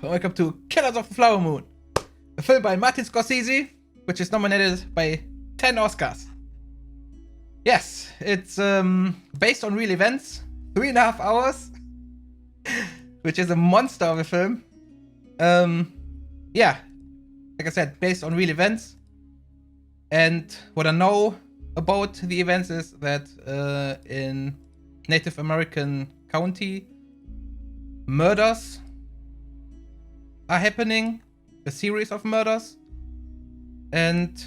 welcome to Killers of the Flower Moon, a film by Martin Scorsese, which is nominated by 10 Oscars. Yes, it's based on real events, 3.5 hours, which is a monster of a film. Yeah, like I said, based on real events. And what I know about the events is that in Native American county, murders are happening, a series of murders, and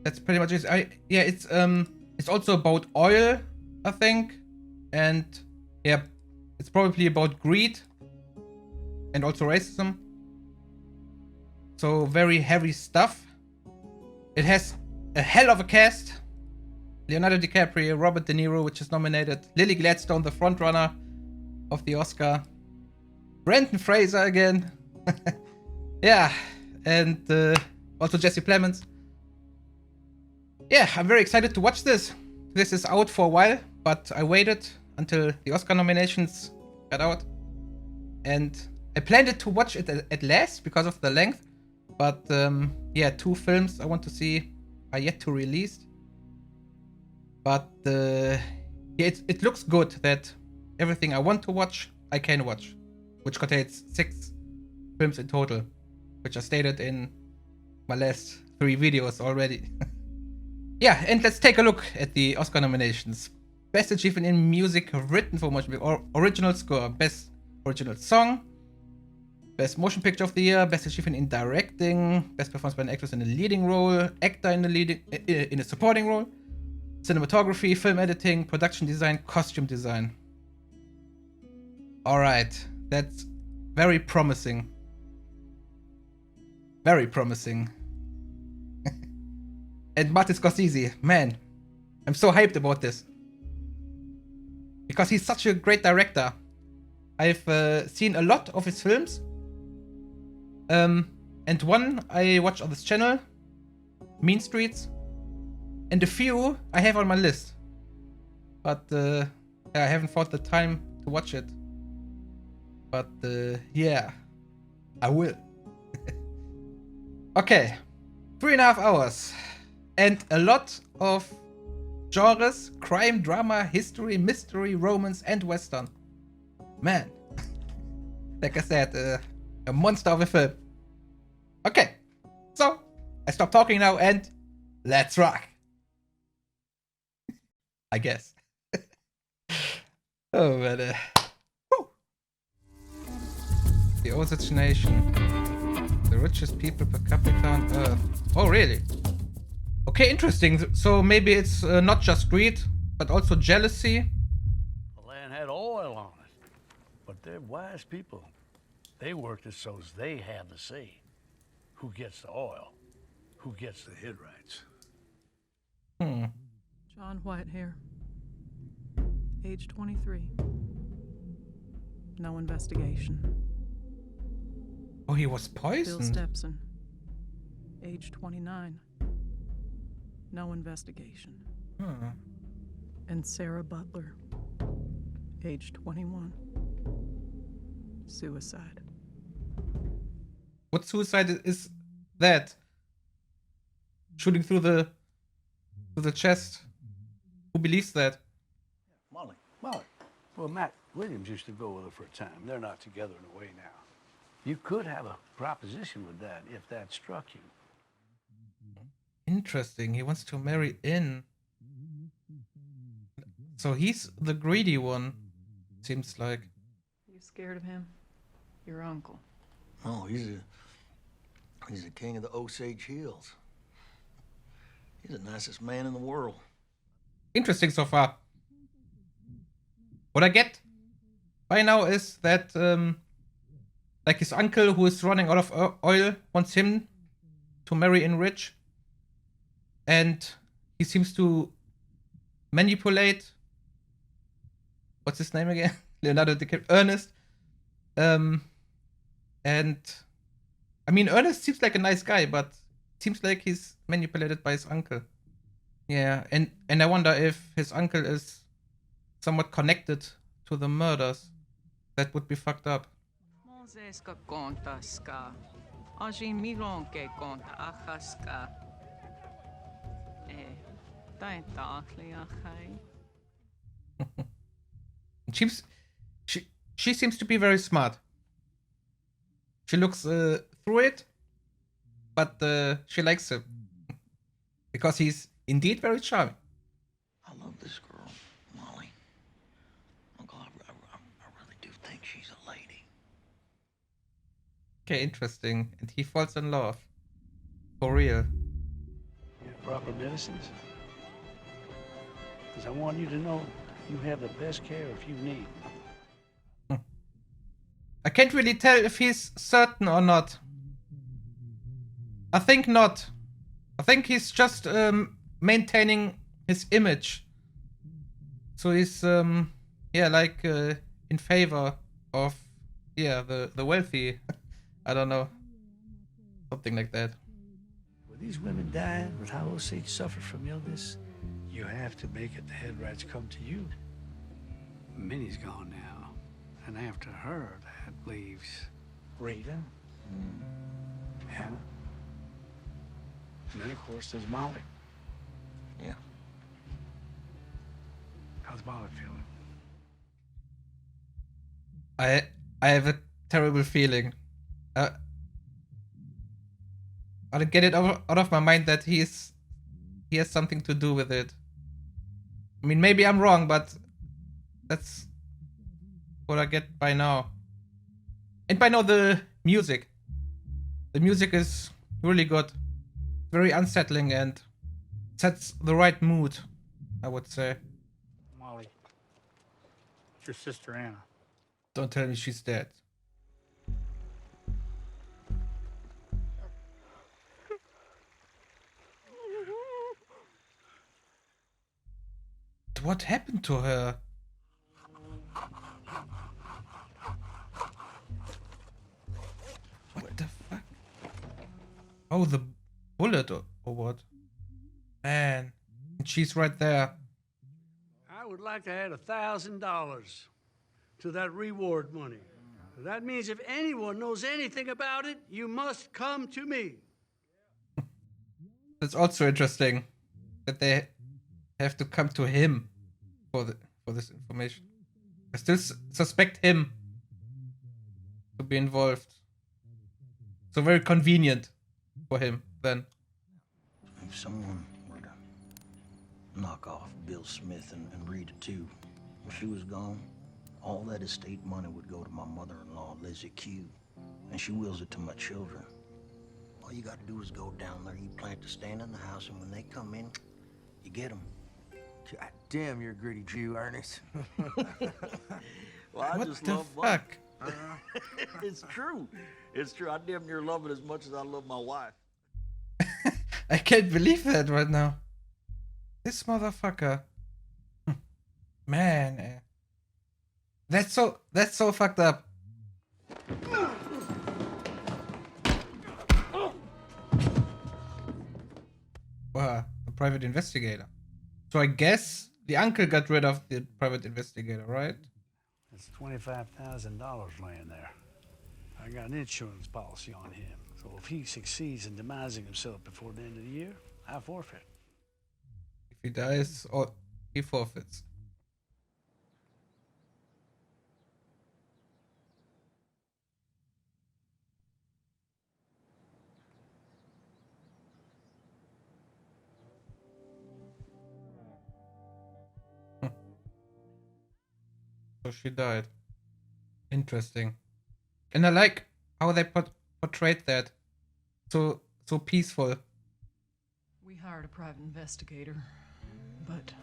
that's pretty much it. Yeah, it's also about oil, I think, and yeah, it's probably about greed and also racism. So very heavy stuff. It has a hell of a cast. Leonardo DiCaprio, Robert De Niro, which is nominated. Lily Gladstone, the frontrunner of the Oscar. Brendan Fraser again. Yeah, and also Jesse Plemons. Yeah, I'm very excited to watch this. This is out for a while, but I waited until the Oscar nominations got out. And I planned to watch it at last because of the length. But yeah, 2 films I want to see are yet to release. But yeah, it looks good that everything I want to watch, I can watch. Which contains 6 films in total, which I stated in my last 3 videos already. Yeah, and let's take a look at the Oscar nominations. Best Achievement in Music Written for Motion Picture, or Original Score, Best Original Song, Best Motion Picture of the Year, Best Achievement in Directing, Best Performance by an Actress in a Leading Role, Actor in a Supporting Role, Cinematography, Film Editing, Production Design, Costume Design. Alright, that's very promising. Very promising. And Martin Scorsese, man, I'm so hyped about this. Because he's such a great director. I've seen a lot of his films. And one I watch on this channel, Mean Streets. And a few I have on my list. But yeah, I haven't found the time to watch it. But yeah, I will. Okay, 3.5 hours. And a lot of genres: crime, drama, history, mystery, romance, and western. Man, like I said, a monster of a film. Okay, so I stop talking now and let's rock. I guess. Oh, man. The Osage Nation. The richest people per capita on Earth. Oh, really? Okay, interesting. So maybe it's not just greed, but also jealousy. The land had oil on it, but they're wise people. They worked it so they have the say. Who gets the oil? Who gets the hid rights? John Whitehair, age 23. No investigation. Oh, he was Bill poisoned. Stepson, age 29. No investigation. And Sarah Butler, age 21. Suicide. What suicide is that? Shooting through the chest. Who believes that? Mollie. Well, Matt Williams used to go with her for a time. They're not together in a way now. You could have a proposition with that if that struck you. Interesting. He wants to marry in. So he's the greedy one, seems like. You scared of him? Your uncle. Oh, he's the king of the Osage Hills. He's the nicest man in the world. Interesting so far. What I get by now is that like his uncle, who is running out of oil, wants him to marry in rich. And he seems to manipulate, what's his name again? Leonardo DiCaprio, Ernest. And I mean, Ernest seems like a nice guy, but it seems like he's manipulated by his uncle. Yeah, and I wonder if his uncle is somewhat connected to the murders. That would be fucked up. Azeska kontaska. Ajin milonke konta achaska. Tain taakli achai. She seems to be very smart. She looks through it, but she likes him because he's indeed very charming. I love this girl, Mollie. Uncle, I really do think she's a lady. Okay, interesting. And he falls in love. For real. You have proper medicines? Because I want you to know you have the best care if you need. I can't really tell if he's certain or not. I think not. I think he's just maintaining his image. So he's like in favor of the wealthy. I don't know. Something like that. With these women dying, with how Osage suffer from illness, you have to make it the head rights come to you. Minnie's gone now, and after her, that leaves Rita, Hannah, and then of course there's Mollie. Yeah. How's Mollie feeling? I have a terrible feeling. I don't get it out of my mind that he has something to do with it. I mean, maybe I'm wrong, but that's what I get by now. And by now, the music. The music is really good. Very unsettling and sets the right mood, I would say. Mollie, it's your sister Anna. Don't tell me she's dead. What happened to her? What the fuck? Oh, the bullet or what? Man, she's right there. I would like to add $1,000 to that reward money. That means if anyone knows anything about it, you must come to me. That's also interesting that they have to come to him for this information. I still suspect him to be involved. So very convenient for him then. If someone were to knock off Bill Smith and Rita too, when she was gone, all that estate money would go to my mother-in-law, Lizzie Q, and she wills it to my children. All you gotta do is go down there, you plant the stand in the house, and when they come in, you get them. God damn, you're a gritty Jew, Ernest. Well, I What just the love fuck? It's true. It's true. I damn near love it as much as I love my wife. I can't believe that right now. This motherfucker. Man. That's so fucked up. Wow, the private investigator. So I guess the uncle got rid of the private investigator, right? That's $25,000 laying there. I got an insurance policy on him. So if he succeeds in demising himself before the end of the year, I forfeit. If he dies, or he forfeits. So she died. Interesting. And I like how they portrayed that. So peaceful. We hired a private investigator, but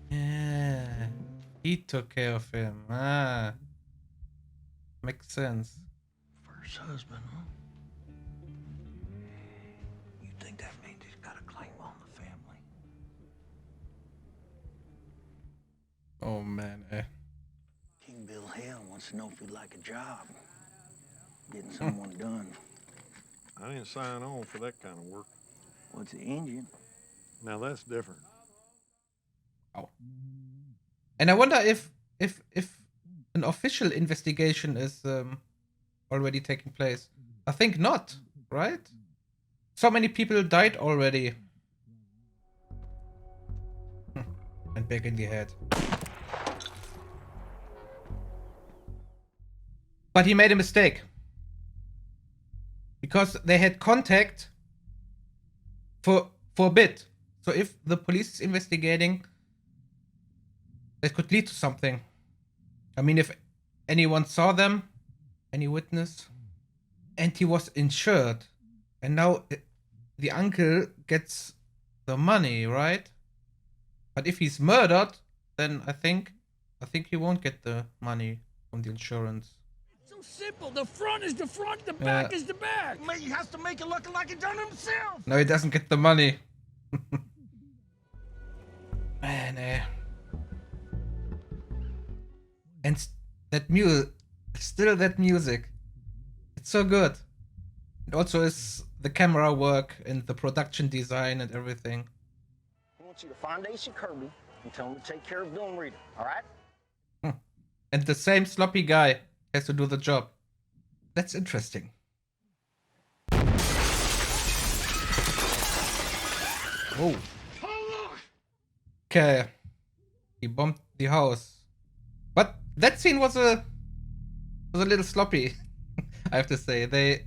Yeah. He took care of him. Ah. Makes sense. First husband, huh? You think that means he's got a claim on the family? Oh man. King Bill Hale wants to know if you'd like a job. Getting someone done. I didn't sign on for that kind of work. What's the engine? Now that's different. Oh. And I wonder if an official investigation is already taking place. I think not, right? So many people died already. And back in the head. But he made a mistake. Because they had contact for a bit. So if the police is investigating, that could lead to something. I mean, if anyone saw them, any witness, and he was insured, and now the uncle gets the money, right? But if he's murdered, then I think he won't get the money from the insurance. It's so simple. The front is the front, the back is the back. He has to make it look like he done it himself. No, he doesn't get the money. Man, and that music, still that music, it's so good. It also is the camera work and the production design and everything. I want you to find AC Kirby and tell him to take care of Bill and Rita, all right? And the same sloppy guy has to do the job. That's interesting. Oh. Okay. He bombed the house. But that scene was a little sloppy, I have to say. They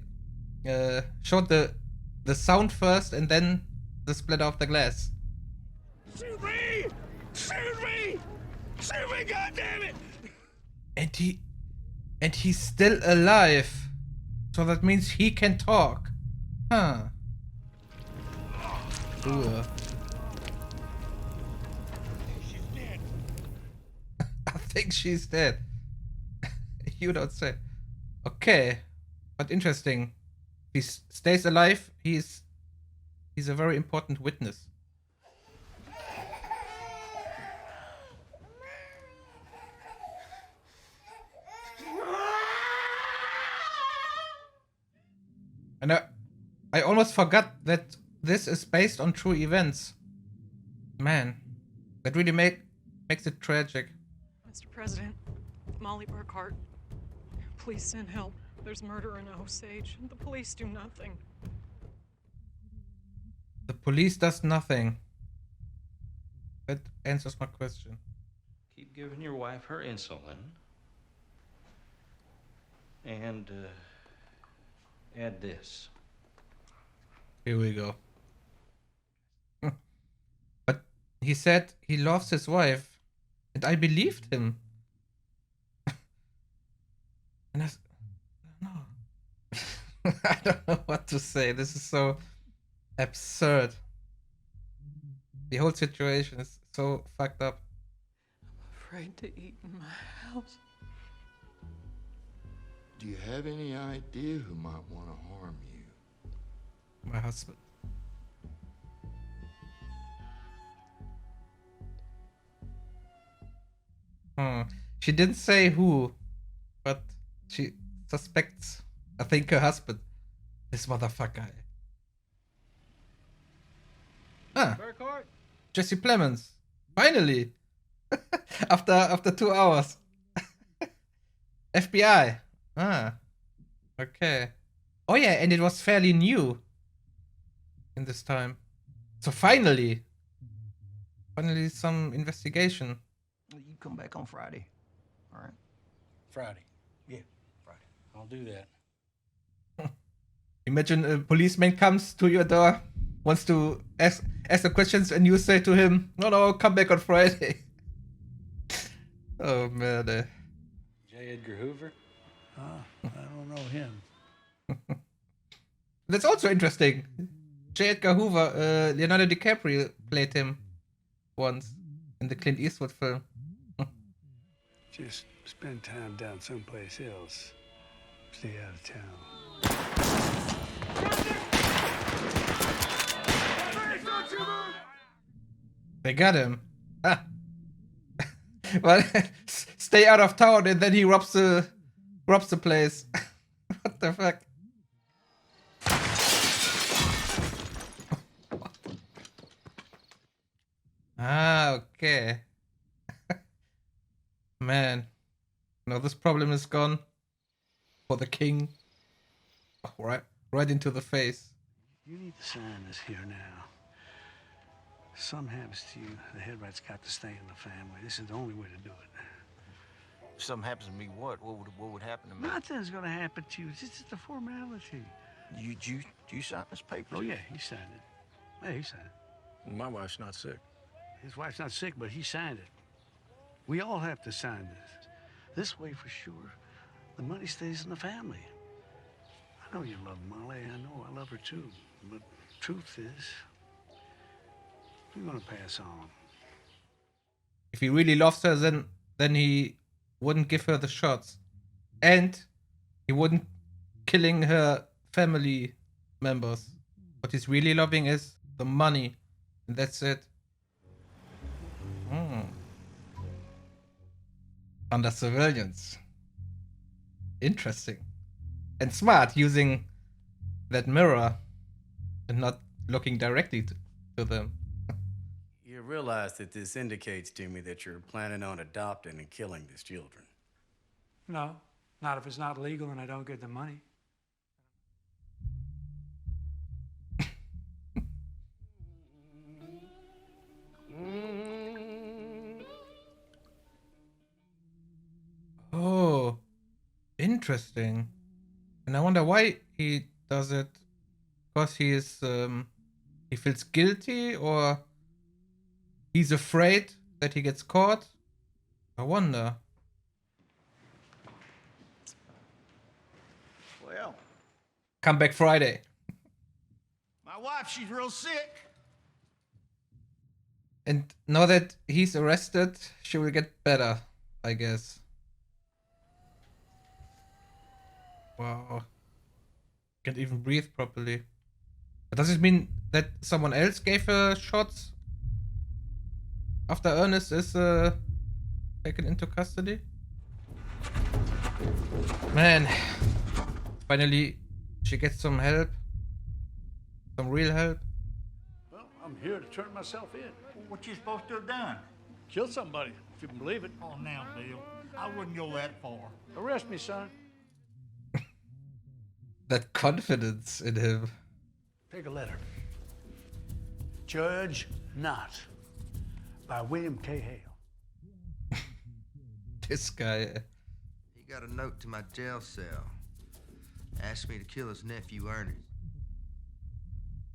showed the sound first and then the split off the glass. Shoot me! Shoot me! Shoot me, goddammit! And he's still alive. So that means he can talk. Huh. Ooh. I think she's dead. You don't say. Okay. But interesting. He stays alive. He's a very important witness. And I almost forgot that this is based on true events. Man, that really makes it tragic. Mr. President, Mollie Burkhart, please send help. There's murder in Osage, and the police do nothing. The police does nothing. That answers my question. Keep giving your wife her insulin. And, add this. Here we go. But he said he loves his wife, and I believed him. And I don't know what to say. This is so absurd. The whole situation is so fucked up. I'm afraid to eat in my house. Do you have any idea who might want to harm you? My husband. She didn't say who, but she suspects, I think, her husband. This motherfucker. Burkhart? Jesse Plemons. Finally. after 2 hours. FBI. Okay. Oh yeah, and it was fairly new in this time. So finally some investigation. You come back on Friday, all right? Friday. Yeah, Friday. I'll do that. Imagine a policeman comes to your door, wants to ask the questions, and you say to him, no, come back on Friday. Oh man. J. Edgar Hoover? I don't know him. That's also interesting. J. Edgar Hoover, Leonardo DiCaprio played him once in the Clint Eastwood film. Just spend time down someplace else. Stay out of town. They got him. Well, stay out of town, and then he robs the place. What the fuck? Okay. Man. Now this problem is gone. For the king. Oh, right into the face. You need to sign this here now. Something happens to you, the head right's got to stay in the family. This is the only way to do it. If something happens to me, what? What would happen to me? Nothing's gonna happen to you. It's just a formality. You sign this paper? Oh yeah, he signed it. Yeah, he signed it. My wife's not sick. His wife's not sick, but he signed it. We all have to sign this. This way, for sure, the money stays in the family. I know you love Mollie. I know I love her too. But truth is, you're gonna pass on. If he really loves her, then he wouldn't give her the shots. And he wouldn't killing her family members. What he's really loving is the money. And that's it. Under surveillance. Interesting. And smart, using that mirror and not looking directly to them. You realize that this indicates to me that you're planning on adopting and killing these children. No, not if it's not legal and I don't get the money. Oh, interesting. And I wonder why he does it. Because he feels guilty, or he's afraid that he gets caught. I wonder. Well, Come back Friday. my wife, she's real sick. And now that he's arrested, she will get better, I guess. Wow. Can't even breathe properly. But does it mean that someone else gave her shots after Ernest is taken into custody? Man. Finally, she gets some help. Some real help. Well, I'm here to turn myself in. What you supposed to have done? Kill somebody, if you can believe it. Oh, now, Bill, I wouldn't go that far. Arrest me, son. That confidence in him. Take a letter. Judge Not by William K. Hale. This guy. He got a note to my jail cell. Asked me to kill his nephew, Ernest.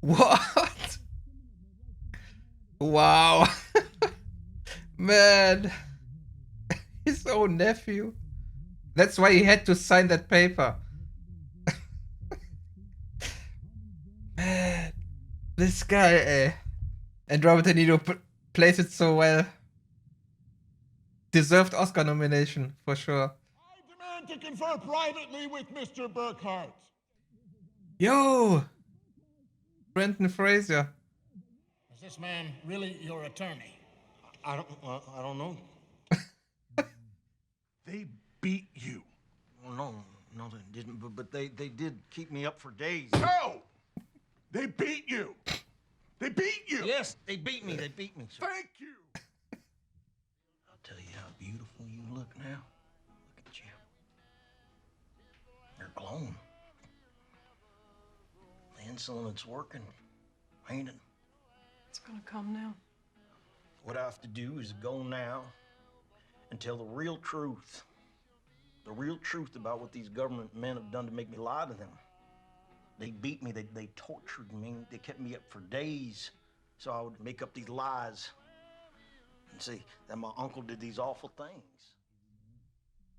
What? Wow. Man. His own nephew. That's why he had to sign that paper. Man. This guy, And Robert De Niro plays it so well. Deserved Oscar nomination, for sure. I demand to confer privately with Mr. Burkhart. Yo! Brendan Fraser. Is this man really your attorney? I don't know. They beat you. Well, no, they didn't. But they did keep me up for days. No! They beat you. They beat you. Yes, they beat me. They beat me. Sir. Thank you. I'll tell you how beautiful you look now. Look at you. You're glowing. The insulin, it's working. Ain't it? It's gonna come now. What I have to do is go now and tell the real truth. The real truth about what these government men have done to make me lie to them. They beat me, they tortured me, they kept me up for days so I would make up these lies and say that my uncle did these awful things.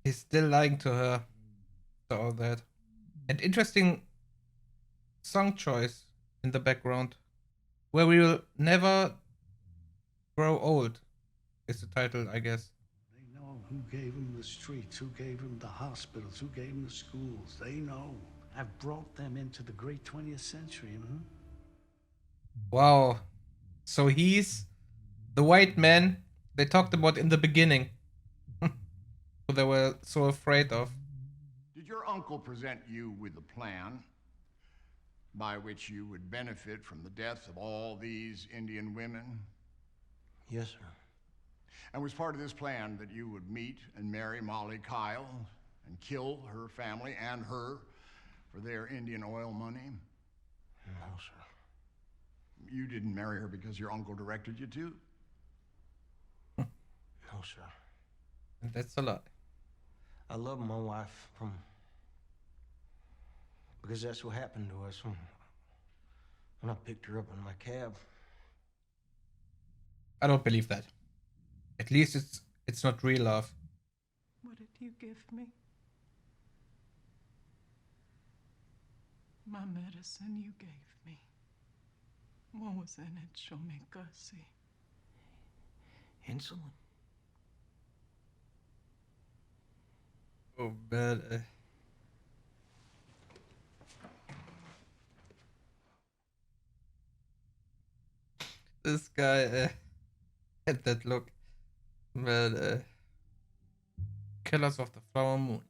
He's still lying to her. To all that. And interesting song choice in the background. Where we will never grow old is the title, I guess. They know who gave them the streets, who gave them the hospitals, who gave them the schools. They know. I've brought them into the great 20th century, Wow. So he's the white man they talked about in the beginning. Who they were so afraid of. Did your uncle present you with a plan by which you would benefit from the deaths of all these Indian women? Yes, sir. And was part of this plan that you would meet and marry Mollie Kyle and kill her family and her for their Indian oil money? No, sir. You didn't marry her because your uncle directed you to? No, sir. That's a lot. I love my wife because that's what happened to us when I picked her up in my cab. I don't believe that. At least it's not real love. What did you give me? My medicine you gave me. What was in it? Show me, Gussie. Insulin. Oh, man. This guy had that look. Man, Killers of the Flower Moon.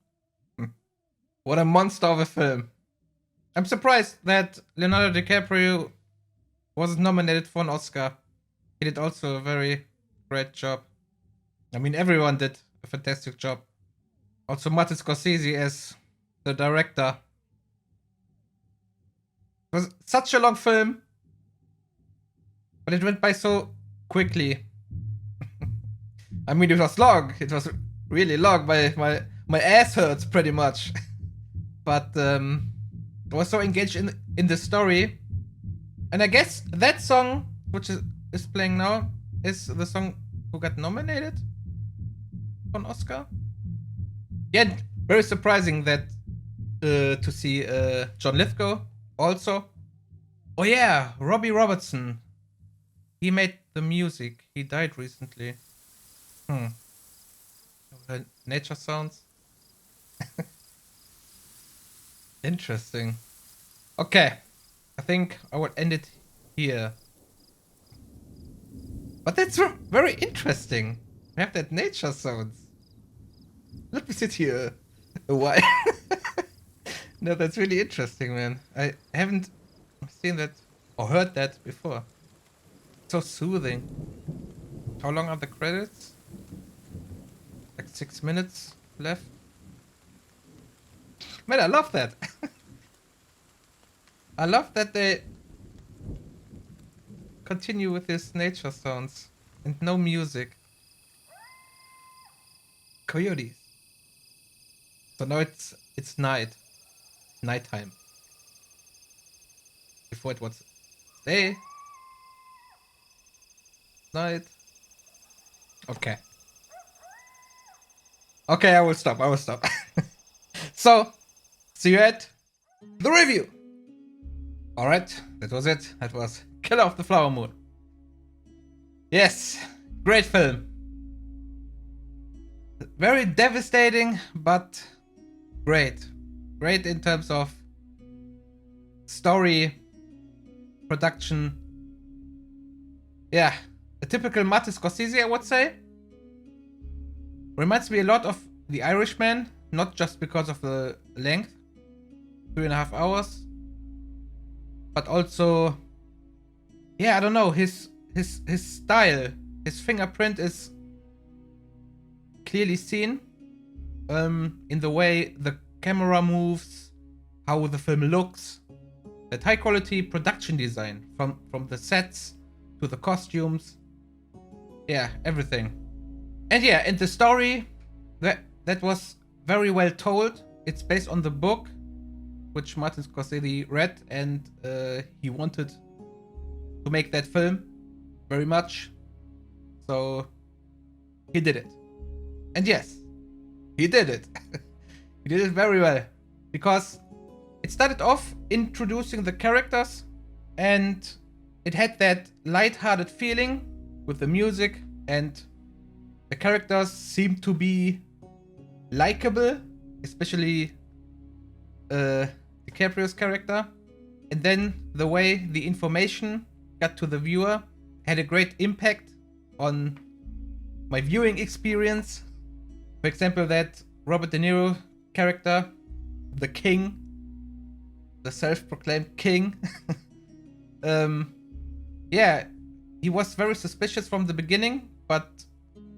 What a monster of a film. I'm surprised that Leonardo DiCaprio wasn't nominated for an Oscar. He did also a very great job. I mean, everyone did a fantastic job. Also, Martin Scorsese as the director. It was such a long film, but it went by so quickly. I mean, it was long. It was really long. My ass hurts pretty much. But I was so engaged in the story. And I guess that song, which is playing now, is the song who got nominated for an Oscar. Yeah, very surprising that to see John Lithgow also. Oh yeah, Robbie Robertson. He made the music. He died recently. Nature sounds. Interesting. Okay, I think I will end it here. But that's very interesting. We have that nature sounds. Let me sit here a while. No, that's really interesting, man. I haven't seen that or heard that before. So soothing. How long are the credits? Like 6 minutes left. Man, I love that. I love that they continue with this nature sounds and no music. Coyotes. So now it's nighttime. Before it was day. Night. Okay. Okay, I will stop. So, see you at the review. Alright, that was it. That was Killer of the Flower Moon. Yes, great film. Very devastating, but great. Great in terms of story, production. Yeah, a typical Martin Scorsese, I would say. Reminds me a lot of The Irishman, not just because of the length, 3.5 hours, but also, yeah, I don't know, his style, his fingerprint is clearly seen in the way the camera moves, how the film looks, that high quality production design from the sets to the costumes, yeah, everything. And yeah, and the story that was very well told. It's based on the book which Martin Scorsese read, and he wanted to make that film very much, so he did it. And yes, he did it. He did it very well, because it started off introducing the characters, and it had that light-hearted feeling with the music, and the characters seemed to be likable, especially DiCaprio's character. And then the way the information got to the viewer had a great impact on my viewing experience. For example, that Robert De Niro character, the king, the self-proclaimed king. Yeah, he was very suspicious from the beginning, but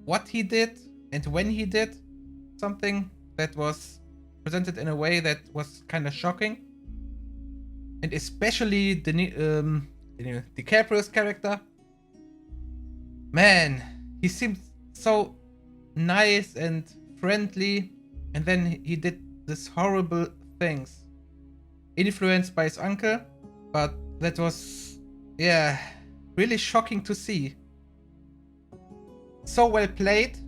what he did and when he did something that was presented in a way that was kind of shocking. And especially DiCaprio's character. Man, he seemed so nice and friendly, and then he did this horrible things. Influenced by his uncle, but that was, yeah, really shocking to see. So well played.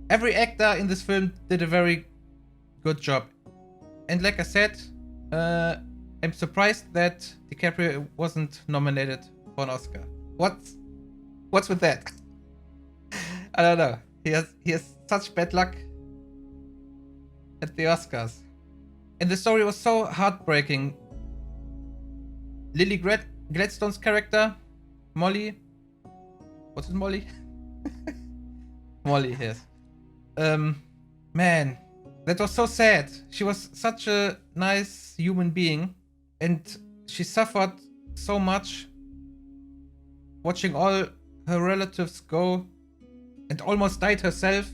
Every actor in this film did a very good job. And like I said, I'm surprised that DiCaprio wasn't nominated for an Oscar. What's with that? I don't know. He has such bad luck at the Oscars. And the story was so heartbreaking. Gladstone's character, Mollie. What's it, Mollie? Mollie, yes. Man, that was so sad. She was such a nice human being, and she suffered so much watching all her relatives go, and almost died herself.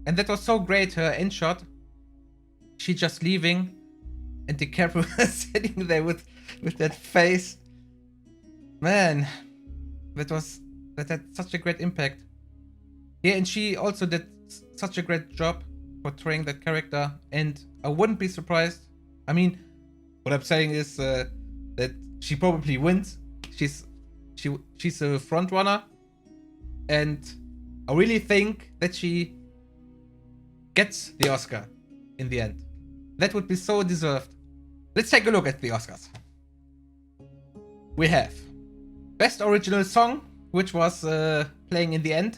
And that was so great, her end shot. She just leaving, and DiCaprio sitting there with that face. Man, that had such a great impact. Yeah, and she also did such a great job portraying that character, and I wouldn't be surprised. I mean, what I'm saying is that she probably wins. She's a front runner, and I really think that she gets the Oscar in the end. That would be so deserved. Let's take a look at the Oscars. We have Best Original Song, which was playing in the end.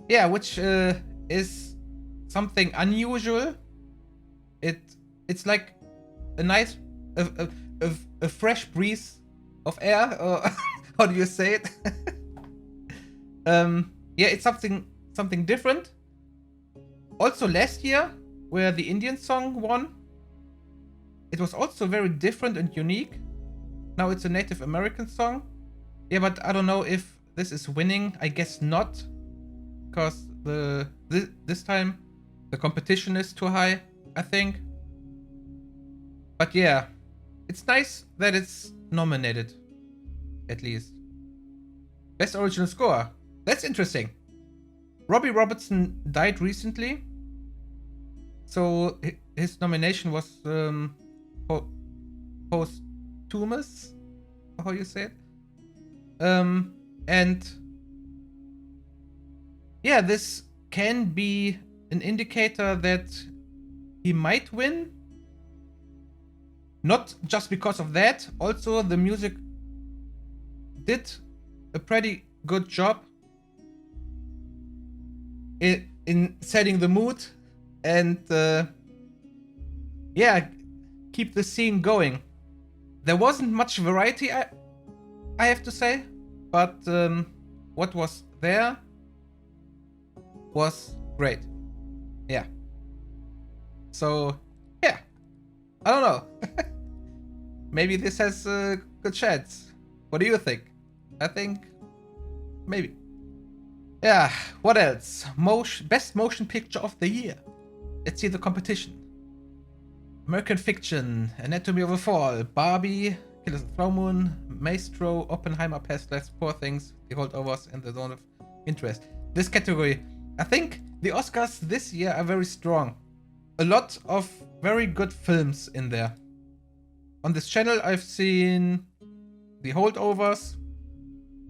Yeah, which is something unusual. It's like a nice, a fresh breeze of air, or how do you say it? Yeah, it's something different. Also last year, where the Indian song won, it was also very different and unique. Now it's a Native American song. Yeah, but I don't know if this is winning. I guess not, because this time the competition is too high, I think. But yeah, it's nice that it's nominated, at least. Best Original Score. That's interesting. Robbie Robertson died recently, so his nomination was posthumous, how you say it. And yeah, this can be an indicator that he might win. Not just because of that, also the music did a pretty good job in setting the mood and yeah, keep the scene going. There wasn't much variety, I have to say, but what was there was great. Yeah. So yeah, I don't know. Maybe this has a good chance. What do you think? I think maybe. Yeah, what else? Best Motion Picture of the Year. Let's see the competition. American Fiction, Anatomy of a Fall, Barbie, Killers of the Flower Moon, Maestro, Oppenheimer, Past Lives, Poor Things, The Holdovers, and The Zone of Interest. This category, I think the Oscars this year are very strong. A lot of very good films in there. On this channel, I've seen The Holdovers,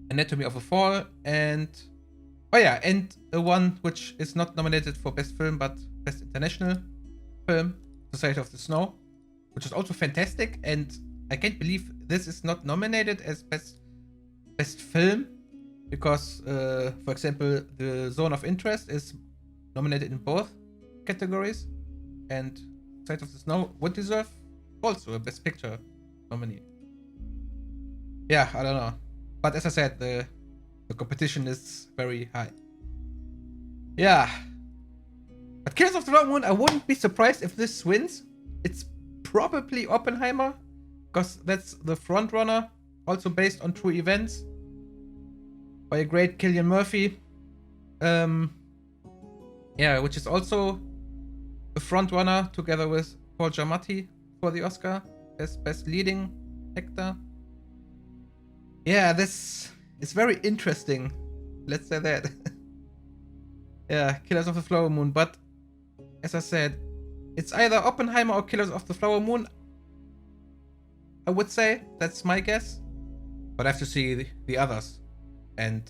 Anatomy of a Fall, and oh yeah, and the one which is not nominated for Best Film but Best International Film, Society of the Snow, which is also fantastic, and I can't believe this is not nominated as Best Film, because for example, The Zone of Interest is nominated in both categories, and Society of the Snow would deserve also a Best Picture nominee. Yeah, I don't know. But as I said, the competition is very high. Yeah. But Killers of the Flower Moon, I wouldn't be surprised if this wins. It's probably Oppenheimer, because that's the front runner, also based on true events by a great Cillian Murphy. Yeah, which is also a front runner together with Paul Giamatti for the Oscar as Best Leading Actor. Yeah, this is very interesting. Let's say that. Yeah, Killers of the Flower Moon. But as I said, it's either Oppenheimer or Killers of the Flower Moon. I would say that's my guess. But I have to see the others. And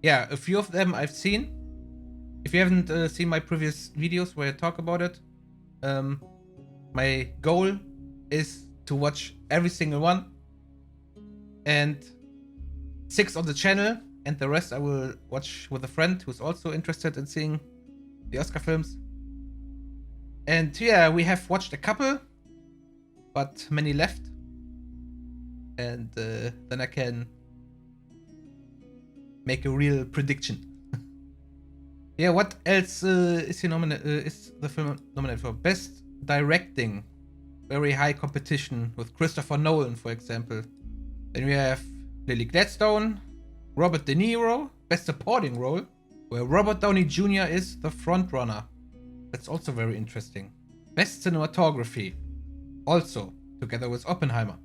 yeah, a few of them I've seen. If you haven't seen my previous videos where I talk about it, my goal is to watch every single one. And 6 on the channel, and the rest I will watch with a friend who's also interested in seeing the Oscar films. And yeah, we have watched a couple, but many left. And then I can make a real prediction. Yeah, what else is the film nominated for? Best Directing. Very high competition with Christopher Nolan, for example. Then we have Lily Gladstone, Robert De Niro, Best Supporting Role, where Robert Downey Jr. is the frontrunner. That's also very interesting. Best Cinematography, also together with Oppenheimer.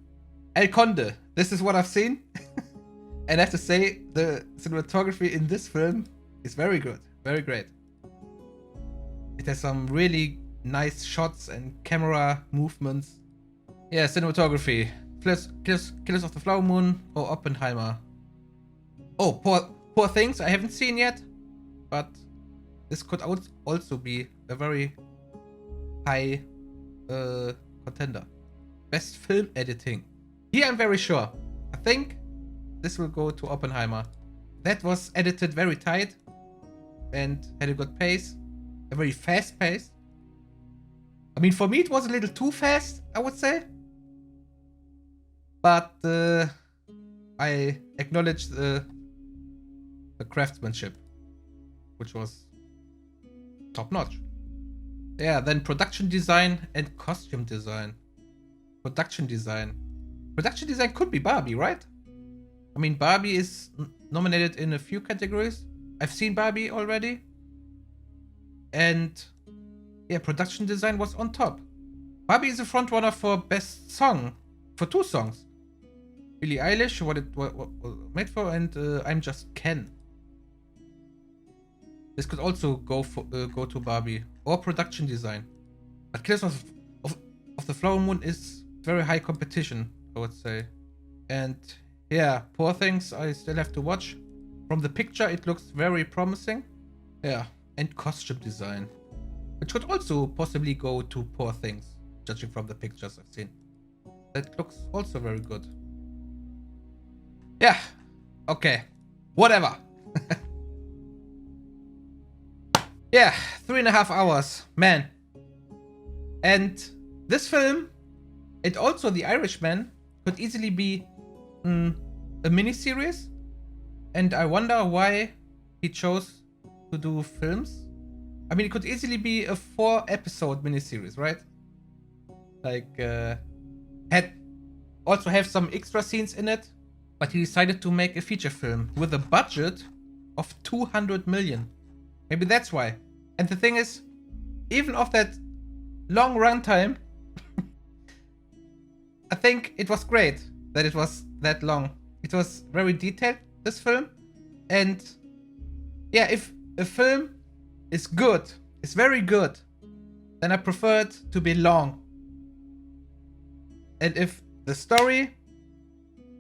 El Conde, this is what I've seen. And I have to say, the cinematography in this film is very good. Very great. It has some really nice shots and camera movements. Yeah, cinematography. Killers of the Flower Moon or Oppenheimer. Oh, Poor Things I haven't seen yet. But this could also be a very high contender. Best Film Editing. Here I'm very sure. I think this will go to Oppenheimer. That was edited very tight and had a good pace, a very fast pace. I mean, for me it was a little too fast, I would say. But I acknowledge the craftsmanship, which was top notch. Yeah, then production design and costume design. Production design could be Barbie, right? I mean, Barbie is nominated in a few categories. I've seen Barbie already. And yeah, production design was on top. Barbie is a frontrunner for best song, for 2 songs. Billie Eilish, what was made for, and I'm Just Ken. This could also go to Barbie or production design. But Killers of the Flower Moon is very high competition, I would say. And yeah, Poor Things I still have to watch. From the picture, it looks very promising. Yeah, and costume design, which could also possibly go to Poor Things, judging from the pictures I've seen. That looks also very good. Yeah, okay, whatever. Yeah, 3.5 hours, man. And this film, and also The Irishman, could easily be a miniseries. And I wonder why he chose to do films. I mean, it could easily be a 4-episode miniseries, right? Like, also have some extra scenes in it. But he decided to make a feature film with a budget of 200 million. Maybe that's why. And the thing is, even of that long runtime, I think it was great that it was that long. It was very detailed, this film. And yeah, if a film is good, is very good, then I prefer it to be long. And if the story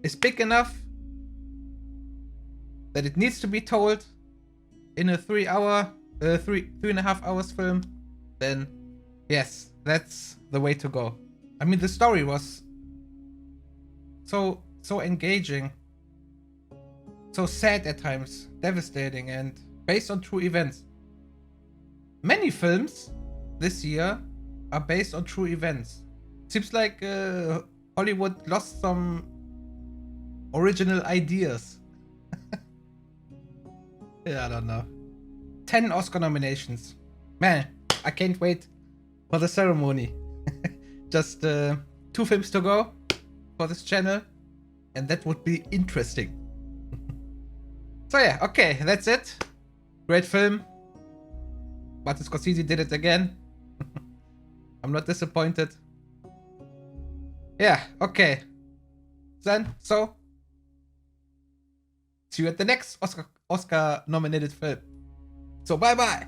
is big enough that it needs to be told in a 3.5 hours film, then yes, that's the way to go. I mean, the story was so engaging, so sad at times, devastating, and based on true events. Many films this year are based on true events. Seems like Hollywood lost some original ideas. Yeah, I don't know. 10 Oscar nominations. Man, I can't wait for the ceremony. Just 2 films to go for this channel, and that would be interesting. So yeah, okay, that's it. Great film. Martin Scorsese did it again. I'm not disappointed. Yeah, okay. Then, so see you at the next Oscar nominated film. So bye bye.